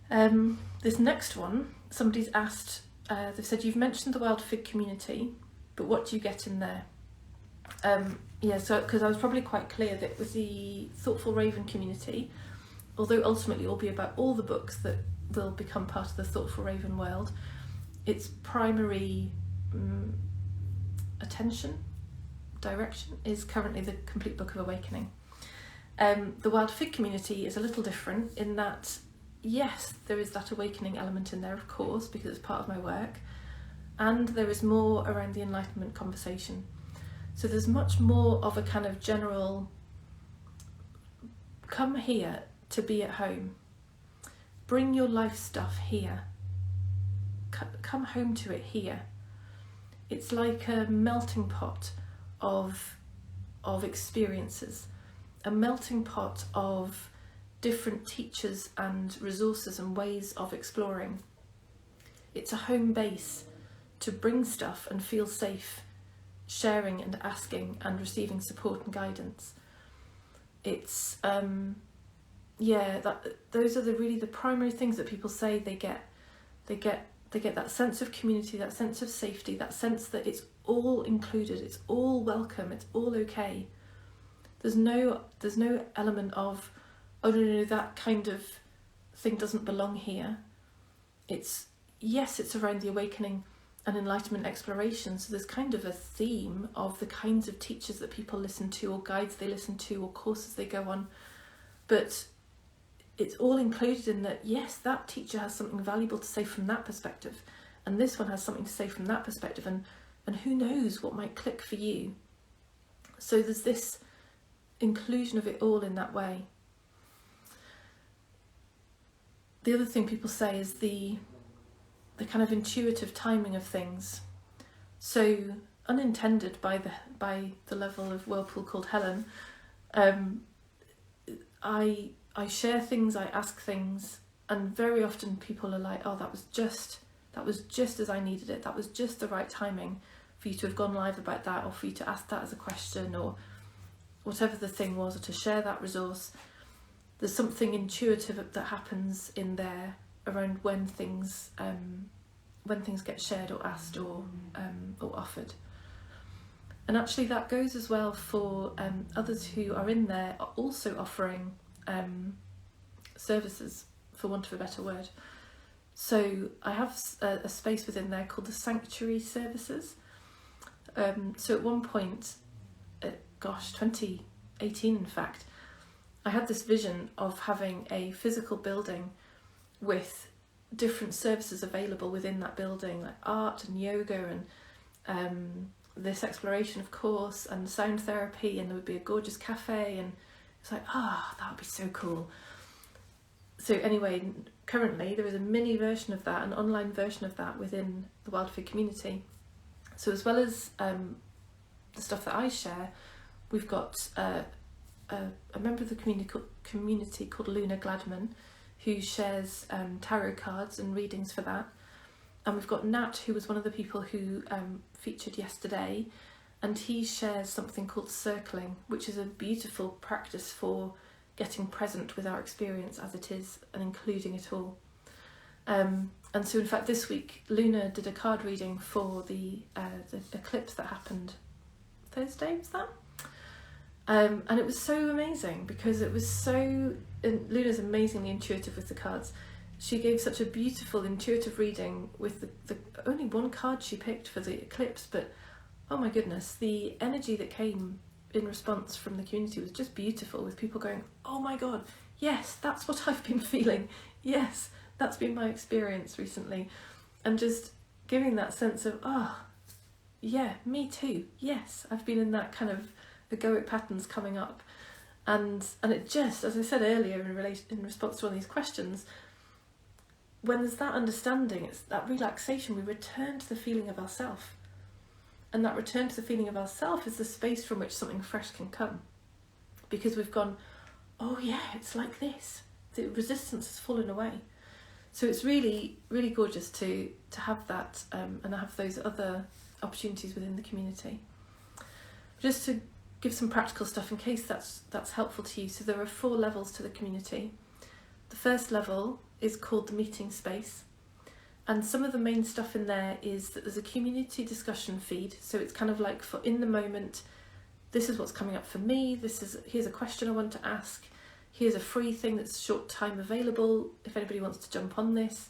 This next one, somebody's asked, they've said, you've mentioned the Wild Fig community, but what do you get in there? So because I was probably quite clear that with the Thoughtful Raven community, although ultimately it will be about all the books that will become part of the Thoughtful Raven world, its primary attention, direction, is currently the complete Book of Awakening. The Wild Fig community is a little different in that, yes, there is that awakening element in there, of course, because it's part of my work, and there is more around the enlightenment conversation. So there's much more of a kind of general, come here to be at home, bring your life stuff here, come home to it here. It's like a melting pot of experiences, a melting pot of different teachers and resources and ways of exploring. It's a home base to bring stuff and feel safe, sharing and asking and receiving support and guidance. It's those are the primary things that people say they get that sense of community, that sense of safety, that sense that it's all included, it's all welcome, it's all okay. There's no element of, oh no, that kind of thing doesn't belong here. It's around the awakening and enlightenment exploration, so there's kind of a theme of the kinds of teachers that people listen to, or guides they listen to, or courses they go on, but it's all included in that, yes, that teacher has something valuable to say from that perspective, and this one has something to say from that perspective, and who knows what might click for you. So there's this inclusion of it all in that way. The other thing people say is the kind of intuitive timing of things. So unintended by the level of whirlpool called Helen, I share things, I ask things, and very often people are like, oh, that was just as I needed it, that was just the right timing for you to have gone live about that, or for you to ask that as a question, or whatever the thing was, or to share that resource. There's something intuitive that happens in there around when things get shared or asked or offered. And actually that goes as well for others who are in there are also offering services, for want of a better word. So I have a space within there called the Sanctuary Services. So at one point, 2018 in fact, I had this vision of having a physical building with different services available within that building, like art and yoga and this exploration, of course, and sound therapy, and there would be a gorgeous cafe, and it's like, that would be so cool. So anyway, currently there is a mini version of that, an online version of that within the Wild Fig community. So as well as the stuff that I share, we've got a member of the community called Luna Gladman, who shares tarot cards and readings for that. And we've got Nat, who was one of the people who featured yesterday, and he shares something called circling, which is a beautiful practice for getting present with our experience as it is and including it all. And so in fact this week Luna did a card reading for the eclipse that happened Thursday, was that? And it was so amazing because it was so... And Luna's amazingly intuitive with the cards. She gave such a beautiful intuitive reading with the only one card she picked for the eclipse, but oh my goodness, the energy that came in response from the community was just beautiful, with people going, oh my god, yes, that's what I've been feeling, yes, that's been my experience recently, and just giving that sense of, yeah, me too, yes, I've been in that kind of egoic patterns coming up. And it just, as I said earlier in response to all these questions, when there's that understanding, it's that relaxation, we return to the feeling of ourself. And that return to the feeling of ourself is the space from which something fresh can come. Because we've gone, oh yeah, it's like this. The resistance has fallen away. So it's really, really gorgeous to have that and have those other opportunities within the community. Just to give some practical stuff in case that's helpful to you. So there are 4 levels to the community. The first level is called the meeting space. And some of the main stuff in there is that there's a community discussion feed. So it's kind of like for in the moment, this is what's coming up for me. Here's a question I want to ask. Here's a free thing that's short time available if anybody wants to jump on this.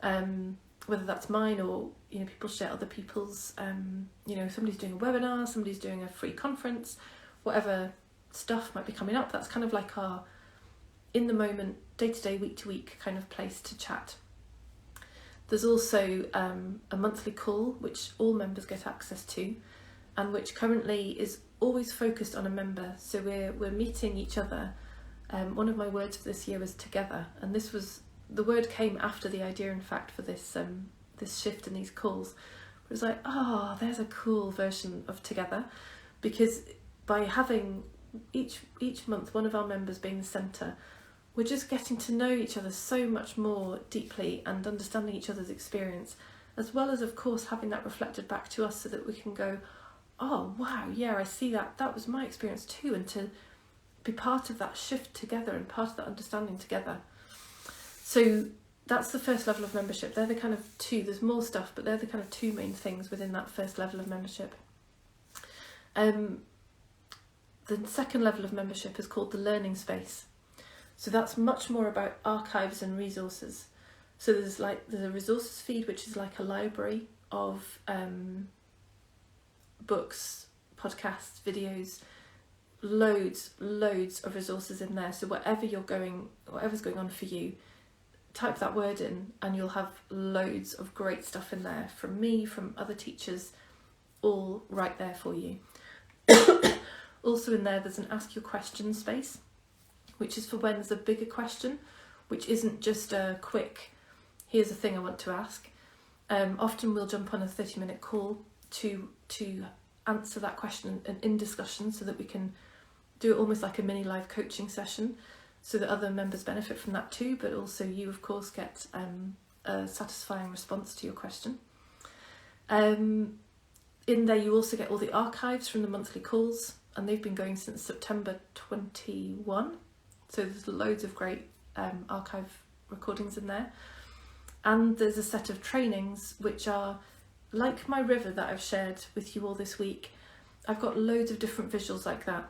Whether that's mine or people share other people's. Somebody's doing a webinar, somebody's doing a free conference, whatever stuff might be coming up. That's kind of like our in the moment, day to day, week to week kind of place to chat. There's also a monthly call which all members get access to, and which currently is always focused on a member. So we're meeting each other. One of my words for this year was together, and the word came after the idea, in fact, for this shift in these calls. It was like, there's a cool version of together, because by having each month one of our members being the centre, we're just getting to know each other so much more deeply and understanding each other's experience, as well as, of course, having that reflected back to us so that we can go, oh, wow, yeah, I see that. That was my experience too. And to be part of that shift together and part of that understanding together. So that's the first level of membership. They're the kind of two, there's more stuff, but they're the kind of two main things within that first level of membership. The second level of membership is called the learning space. So that's much more about archives and resources. So there's a resources feed, which is like a library of books, podcasts, videos, loads of resources in there. So whatever's going on for you, type that word in and you'll have loads of great stuff in there from me, from other teachers, all right there for you. Also in there's an ask your question space, which is for when there's a bigger question, which isn't just a quick, here's a thing I want to ask. Often we'll jump on a 30-minute call to answer that question and in discussion, so that we can do it almost like a mini live coaching session, so that other members benefit from that too, but also you, of course, get a satisfying response to your question. In there you also get all the archives from the monthly calls, and they've been going since September 21. So there's loads of great archive recordings in there. And there's a set of trainings which are like my river that I've shared with you all this week. I've got loads of different visuals like that.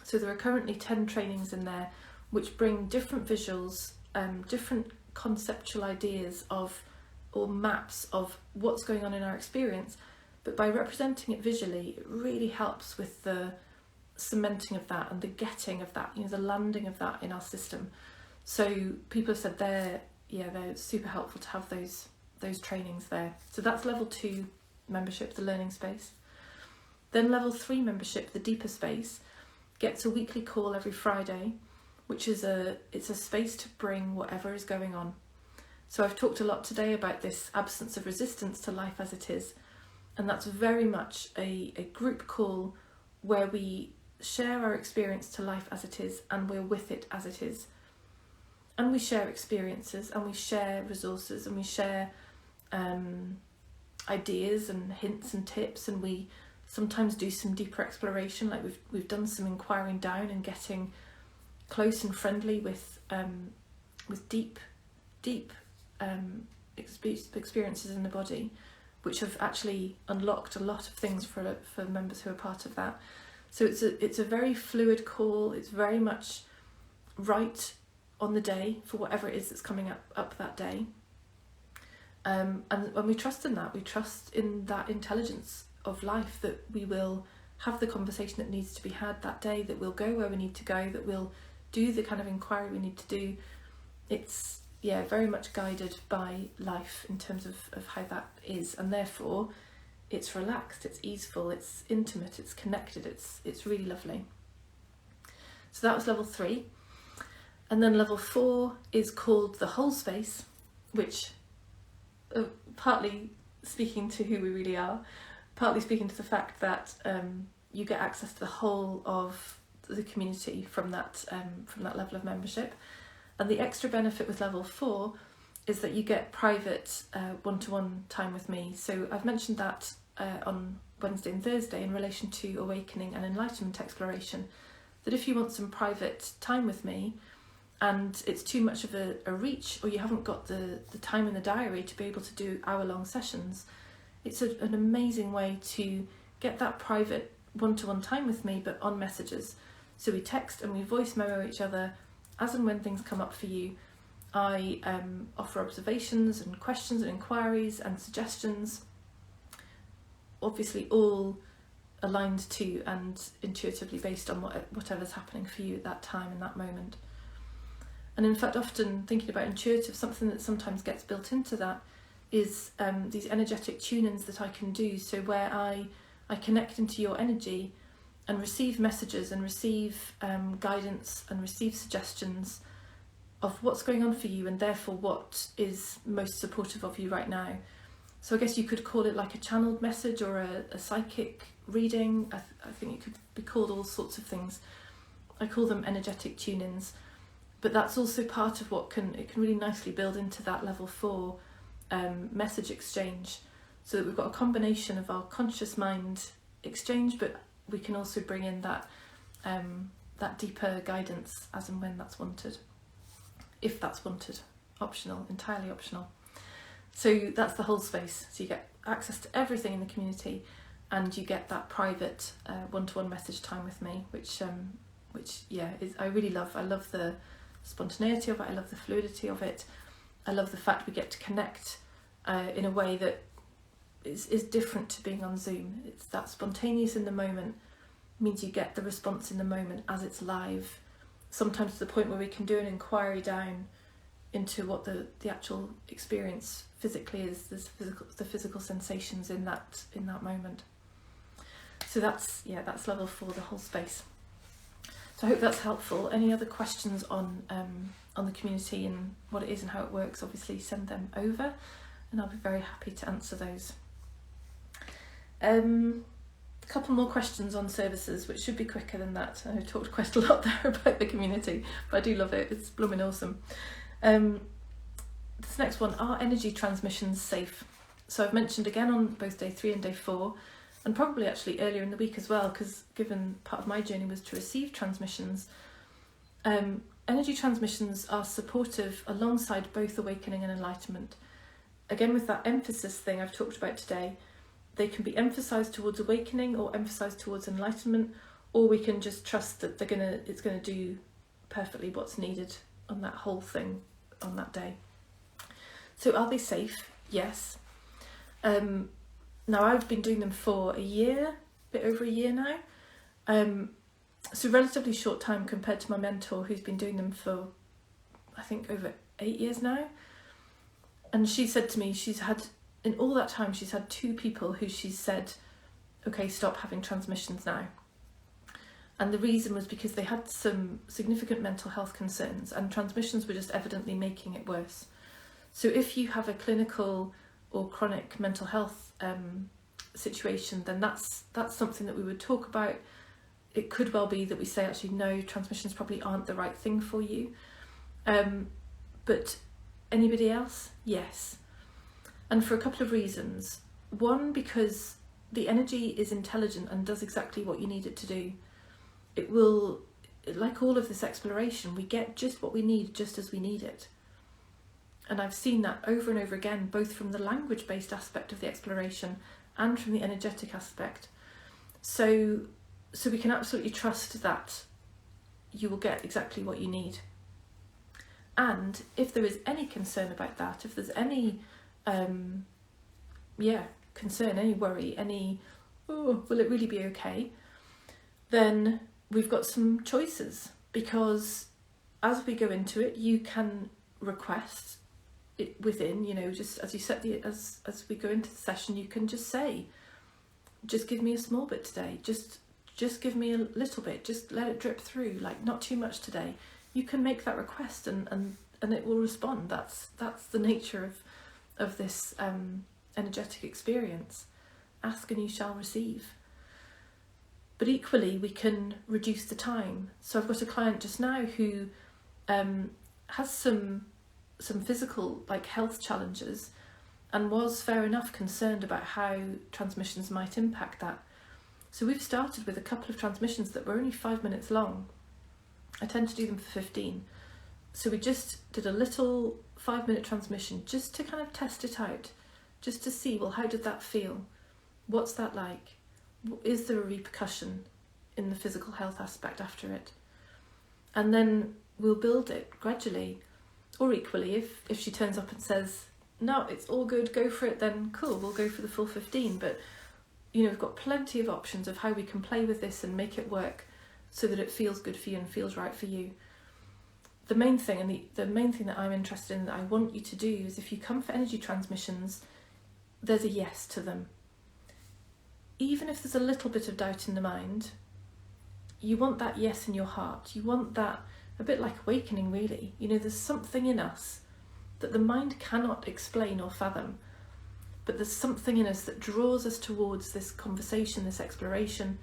So there are currently 10 trainings in there which bring different visuals, different conceptual ideas or maps of what's going on in our experience. But by representing it visually, it really helps with the cementing of that and the getting of that, the landing of that in our system. So people have said they're super helpful to have those trainings there. So that's level 2 membership, the learning space. Then level 3 membership, the deeper space, gets a weekly call every Friday, which is it's a space to bring whatever is going on. So I've talked a lot today about this absence of resistance to life as it is, and that's very much a group call where we share our experience to life as it is, and we're with it as it is. And we share experiences, and we share resources, and we share ideas and hints and tips, and we sometimes do some deeper exploration, like we've done some inquiring down and getting close and friendly with deep experiences in the body, which have actually unlocked a lot of things for members who are part of that. So it's a very fluid call. It's very much right on the day for whatever it is that's coming up that day. And when we trust in that, we trust in that intelligence of life, that we will have the conversation that needs to be had that day, that we'll go where we need to go, that we'll do the kind of inquiry we need to do. It's very much guided by life in terms of how that is, and therefore it's relaxed, it's easeful, it's intimate, it's connected, it's really lovely. So that was level 3. And then level 4 is called the whole space, which partly speaking to who we really are, partly speaking to the fact that you get access to the whole of the community from that level of membership. And the extra benefit with level 4 is that you get private one-to-one time with me. So I've mentioned that on Wednesday and Thursday in relation to awakening and enlightenment exploration, that if you want some private time with me, and it's too much of a reach, or you haven't got the time in the diary to be able to do hour-long sessions, it's an amazing way to get that private one-to-one time with me, but on messages. So we text and we voice memo each other as and when things come up for you. I offer observations and questions and inquiries and suggestions, obviously all aligned to and intuitively based on whatever's happening for you at that time in that moment. And in fact, often thinking about intuitive, something that sometimes gets built into that is these energetic tune-ins that I can do. So where I connect into your energy and receive messages and receive guidance and receive suggestions of what's going on for you, and therefore what is most supportive of you right now. So I guess you could call it like a channeled message or a psychic reading. I think it could be called all sorts of things. I call them energetic tune-ins. But that's also part of what it can really nicely build into that level 4 message exchange, so that we've got a combination of our conscious mind exchange, but we can also bring in that deeper guidance as and when that's wanted, if that's wanted. Optional, entirely optional. So that's the whole space. So you get access to everything in the community, and you get that private one-to-one message time with me, which I really love. I love the spontaneity of it. I love the fluidity of it. I love the fact we get to connect in a way that is different to being on Zoom. It's that spontaneous in the moment, means you get the response in the moment as it's live, sometimes to the point where we can do an inquiry down into what the actual experience physically is, the physical sensations in that moment. So that's level 4, the whole space. So I hope that's helpful. Any other questions on the community and what it is and how it works, obviously send them over and I'll be very happy to answer those. A couple more questions on services, which should be quicker than that. I talked quite a lot there about the community, but I do love it. It's blooming awesome. This next one, are energy transmissions safe? So I've mentioned again on both day 3 and day 4, and probably actually earlier in the week as well, because given part of my journey was to receive transmissions, energy transmissions are supportive alongside both awakening and enlightenment. Again, with that emphasis thing I've talked about today, they can be emphasised towards awakening or emphasised towards enlightenment, or we can just trust that it's gonna do perfectly what's needed on that whole thing on that day. So are they safe? Yes. Now I've been doing them for a year, a bit over a year now. So relatively short time compared to my mentor, who's been doing them for, I think, over 8 years now. And she said to me, in all that time, she's had 2 people who she's said, okay, stop having transmissions now. And the reason was because they had some significant mental health concerns, and transmissions were just evidently making it worse. So if you have a clinical or chronic mental health situation, then that's something that we would talk about. It could well be that we say, actually, no, transmissions probably aren't the right thing for you. But anybody else? Yes. And for a couple of reasons. One, because the energy is intelligent and does exactly what you need it to do. It will, like all of this exploration, we get just what we need just as we need it. And I've seen that over and over again, both from the language-based aspect of the exploration and from the energetic aspect. So we can absolutely trust that you will get exactly what you need. And if there is any concern about that, if there's any concern, any worry, will it really be okay, then we've got some choices, because as we go into it, you can request it within, just as you set as we go into the session, you can just say, just give me a small bit today, just give me a little bit, just let it drip through, like not too much today. You can make that request and it will respond. That's the nature of this energetic experience. Ask and you shall receive. But equally, we can reduce the time. So I've got a client just now who has some physical, like, health challenges, and was fair enough concerned about how transmissions might impact that. So we've started with a couple of transmissions that were only 5 minutes long. I tend to do them for 15. So we just did a little 5-minute transmission just to kind of test it out, just to see, well, how did that feel? What's that like? Is there a repercussion in the physical health aspect after it? And then we'll build it gradually, or equally, if she turns up and says, no, it's all good, go for it, then cool, we'll go for the full 15. But, you know, we've got plenty of options of how we can play with this and make it work so that it feels good for you and feels right for you. The main thing, and the main thing that I'm interested in, that I want you to do, is if you come for energy transmissions, there's a yes to them. Even if there's a little bit of doubt in the mind, you want that yes in your heart. You want that, a bit like awakening, really. You know, there's something in us that the mind cannot explain or fathom, but there's something in us that draws us towards this conversation, this exploration.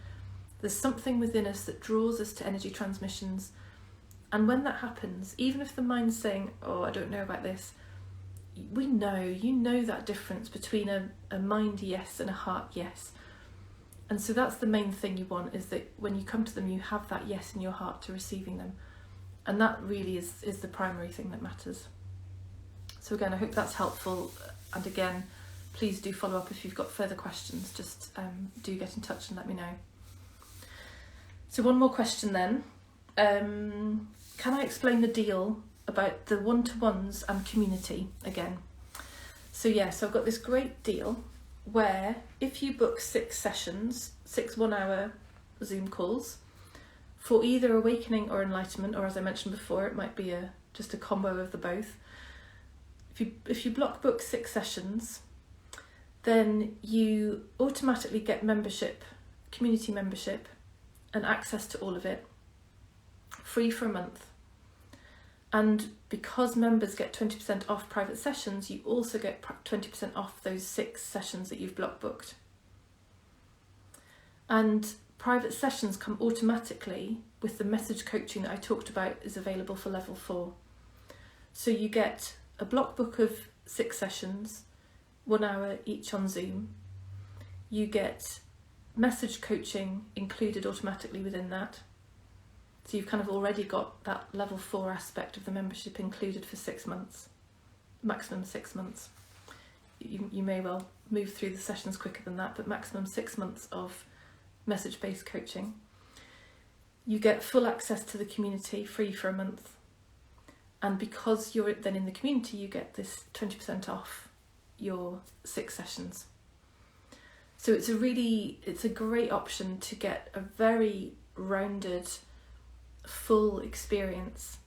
There's something within us that draws us to energy transmissions. And when that happens, even if the mind's saying, oh, I don't know about this, you know that difference between a mind yes and a heart yes. And so that's the main thing you want, is that when you come to them, you have that yes in your heart to receiving them. And that really is the primary thing that matters. So again, I hope that's helpful. And again, please do follow up if you've got further questions. Just do get in touch and let me know. So one more question then. Can I explain the deal about the one-to-ones and community again? So I've got this great deal where if you book 6 sessions, 6 one-hour Zoom calls for either awakening or enlightenment, or as I mentioned before, it might be just a combo of the both. If you block book 6 sessions, then you automatically get membership, community membership, and access to all of it, free for a month. And because members get 20% off private sessions, you also get 20% off those 6 sessions that you've block booked. And private sessions come automatically with the message coaching that I talked about is available for level 4. So you get a block book of 6 sessions, 1 hour each on Zoom. You get message coaching included automatically within that. So you've kind of already got that level 4 aspect of the membership included for 6 months, maximum 6 months. You may well move through the sessions quicker than that, but maximum 6 months of message-based coaching. You get full access to the community, free for a month. And because you're then in the community, you get this 20% off your 6 sessions. So it's a great option to get a very rounded, full experience.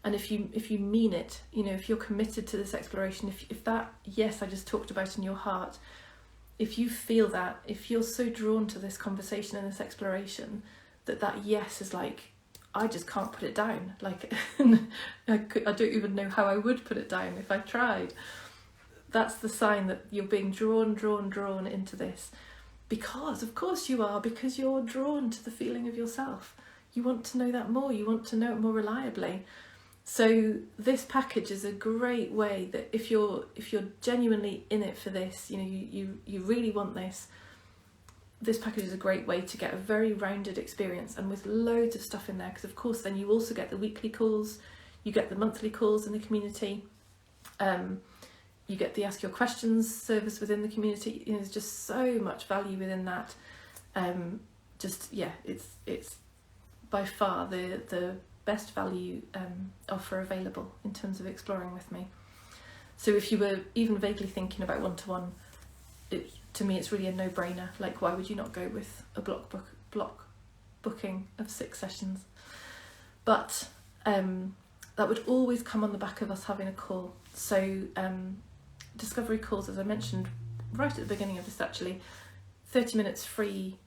And if you mean it, you know, if you're committed to this exploration, if that yes I just talked about in your heart, if you feel that, if you're so drawn to this conversation and this exploration, that yes is like, I just can't put it down. Like, I don't even know how I would put it down if I tried. That's the sign that you're being drawn into this. Because, of course you are, because you're drawn to the feeling of yourself. You want to know that more, you want to know it more reliably. So this package is a great way that if you're genuinely in it for this, you know, you really want this package is a great way to get a very rounded experience, and with loads of stuff in there, because of course then you also get the weekly calls, you get the monthly calls in the community, you get the Ask Your Questions service within the community. You know, there's just so much value within that. It's by far the best value offer available in terms of exploring with me. So if you were even vaguely thinking about one-to-one, to me it's really a no-brainer. Like, why would you not go with a block booking of 6 sessions? But that would always come on the back of us having a call. So discovery calls, as I mentioned right at the beginning of this, actually 30 minutes free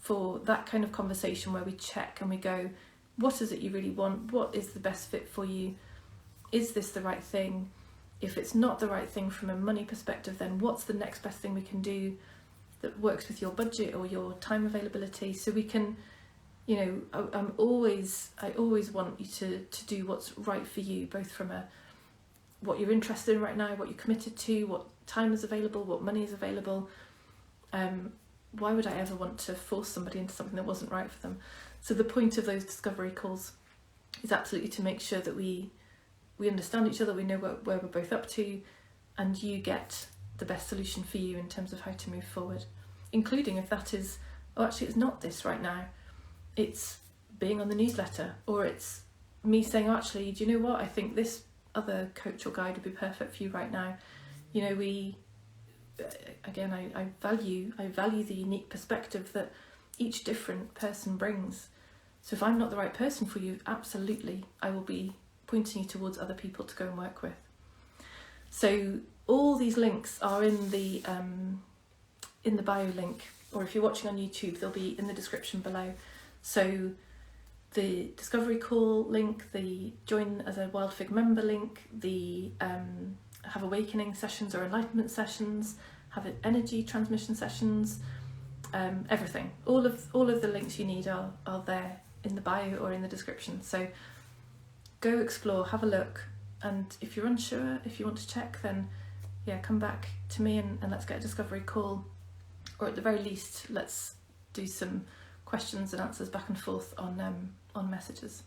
for that kind of conversation where we check and we go, what is it you really want? What is the best fit for you? Is this the right thing? If it's not the right thing from a money perspective, then what's the next best thing we can do that works with your budget or your time availability? So we can, you know, I always want you to do what's right for you, both from what you're interested in right now, what you're committed to, what time is available, what money is available. Why would I ever want to force somebody into something that wasn't right for them? So the point of those discovery calls is absolutely to make sure that we understand each other, we know where we're both up to, and you get the best solution for you in terms of how to move forward, including if that is, oh, actually it's not this right now, it's being on the newsletter, or it's me saying, oh, actually, do you know what, I think this other coach or guide would be perfect for you right now. You know, again, I value the unique perspective that each different person brings. So if I'm not the right person for you, absolutely, I will be pointing you towards other people to go and work with. So all these links are in the bio link, or if you're watching on YouTube, they'll be in the description below. So the discovery call link, the join as a Wild Fig member link, the have awakening sessions or enlightenment sessions, have energy transmission sessions, everything. All of the links you need are there in the bio or in the description. So go explore, have a look, and if you're unsure, if you want to check, then yeah, come back to me and let's get a discovery call, or at the very least let's do some questions and answers back and forth on messages.